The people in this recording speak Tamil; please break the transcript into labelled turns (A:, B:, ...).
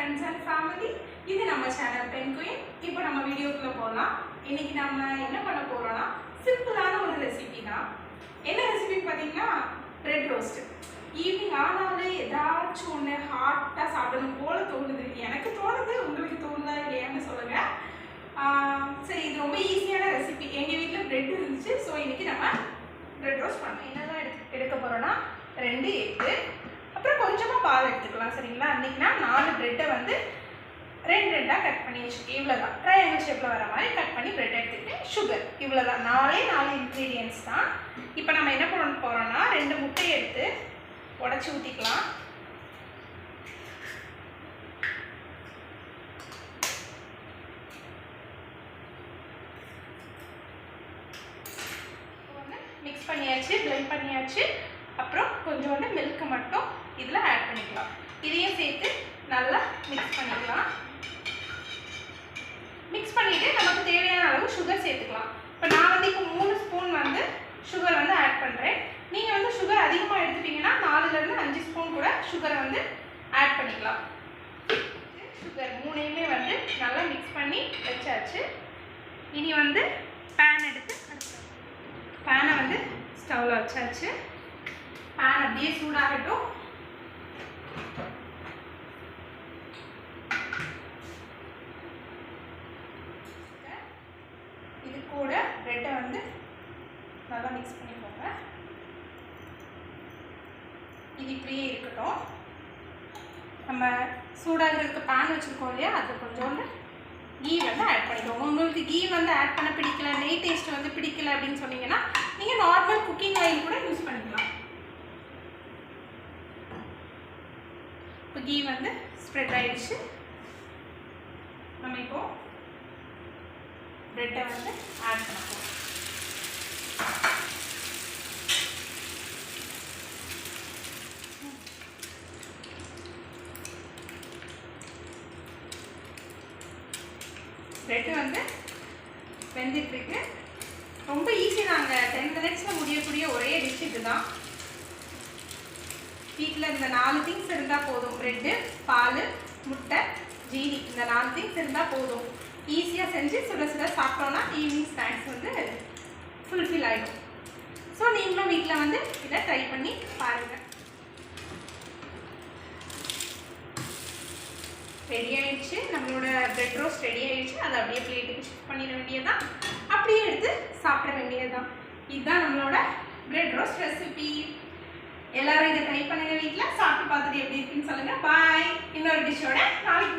A: friends and family. இது நம்ம சேனல் பென் குயின். இப்போ நம்ம வீடியோக்குள்ள போலாம். இன்னைக்கு நம்ம என்ன பண்ண போறோம்னா சிம்பிளான ஒரு ரெசிபி தான். என்ன ரெசிபி பாத்தீங்கன்னா பிரெட் ரோஸ்ட். ஈவினிங் ஆனாலே ஏதாச்சும் ஒன்று ஹாட்டாக சாப்பிடணும் போல தோணுது. எனக்கு தோணுது, உங்களுக்கு தோணுதா இல்லையான்னு சொல்லுங்க. சரி, இது ரொம்ப ஈஸியான ரெசிபி. எங்கள் வீட்டில் பிரெட் இருந்துச்சு. ஸோ இன்னைக்கு நம்ம பிரெட் ரோஸ்ட் பண்ணோம். என்னதான் எடுக்க போகிறோன்னா 2 எக்கு, அப்புறம் கொஞ்சமாக பால் எடுத்துக்கலாம். சரிங்களா? அன்றைக்கினா 4 ப்ரெட்டை வந்து 2 கட் பண்ணி வச்சுருக்கேன். இவ்வளோ தான், ட்ரையாங்கிள் ஷேப்பில் வர மாதிரி கட் பண்ணி ப்ரெட் எடுத்துக்கிட்டேன். சுகர் இவ்வளோ தான், 4 இன்க்ரீடியன்ட்ஸ் தான். இப்போ நம்ம என்ன பண்ண போகிறோம்னா 2 முட்டையை எடுத்து உடச்சி ஊற்றிக்கலாம். மிக்ஸ் பண்ணியாச்சு, பிளெண்ட் பண்ணியாச்சு. அப்புறம் கொஞ்சோண்டு மில்க் மட்டும் இதில் ஆட் பண்ணிக்கலாம். இதையும் சேர்த்து நல்லா மிக்ஸ் பண்ணிக்கலாம். மிக்ஸ் பண்ணிவிட்டு நமக்கு தேவையான அளவு சுகர் சேர்த்துக்கலாம். இப்போ நான் வந்து இப்போ 3 ஸ்பூன் வந்து சுகர் வந்து ஆட் பண்ணுறேன். நீங்கள் வந்து சுகர் அதிகமாக எடுத்துட்டீங்கன்னா 4லேருந்து 5 ஸ்பூன் கூட சுகரை வந்து ஆட் பண்ணிக்கலாம். சுகர் 3யுமே வந்து நல்லா மிக்ஸ் பண்ணி வச்சாச்சு. இனி வந்து பேன் எடுத்து பேனை வந்து ஸ்டவ்வில் வச்சாச்சு. பேன் அப்படியே சூடாகட்டும். இது கூட பிரெட்டை வந்து நல்லா மிக்ஸ் பண்ணிக்கோங்க. இது இப்படியே இருக்கட்டும். நம்ம சூடாகிறதுக்கு பேன் வச்சுருக்கோம் இல்லையா, அது கொஞ்சோண்டு கீ வந்து ஆட் பண்ணிக்கோங்க. உங்களுக்கு கீ வந்து ஆட் பண்ண பிடிக்கல, நெய் டேஸ்ட் வந்து பிடிக்கல அப்படின்னு சொன்னீங்கன்னா நீங்கள் நார்மல் குக்கிங் ஆயில் கூட யூஸ் பண்ணிக்கலாம். இப்போ கீ வந்து ஸ்ப்ரெட் ஆயிடுச்சு. நம்ம இப்போ பிரெட்டை வந்து ஆட் பண்ண போகிறோம். பிரெட்டு வந்து வெந்துட்டுருக்கு. ரொம்ப ஈஸி தாங்க, 10 மினிட்ஸில் முடியக்கூடிய ஒரே டிஷ் இது தான். வீட்டில் இந்த 4 திங்ஸ் இருந்தால் போதும். பிரெட்டு, பால், முட்டை, ஜீனி, இந்த 4 திங்ஸ் இருந்தால் போதும். ஈஸியாக செஞ்சு சுட சுட சாப்பிட்டோன்னா ஈவினிங் ஸ்நாக்ஸ் வந்து ஃபுல்ஃபில் ஆகிடும். ஸோ நீங்களும் வீட்டில் வந்து இதை ட்ரை பண்ணி பாருங்கள். ரெடி ஆகிடுச்சு, நம்மளோட பிரெட் ரோஸ்ட் ரெடி ஆகிடுச்சு. அதை அப்படியே பிளேட்டுக்கு ஷிஃப்ட் பண்ணிட வேண்டியதுதான், அப்படியே எடுத்து சாப்பிட வேண்டியதுதான். இதுதான் நம்மளோட பிரெட் ரோஸ்ட் ரெசிபி. எல்லாரும் இதை ட்ரை பண்ணுங்க, வீட்டில் சாப்பிட்டு பார்த்துட்டு எப்படி இருக்குன்னு சொல்லுங்கள். பாய். இன்னொரு டிஷ்ஷோட நாளைக்கு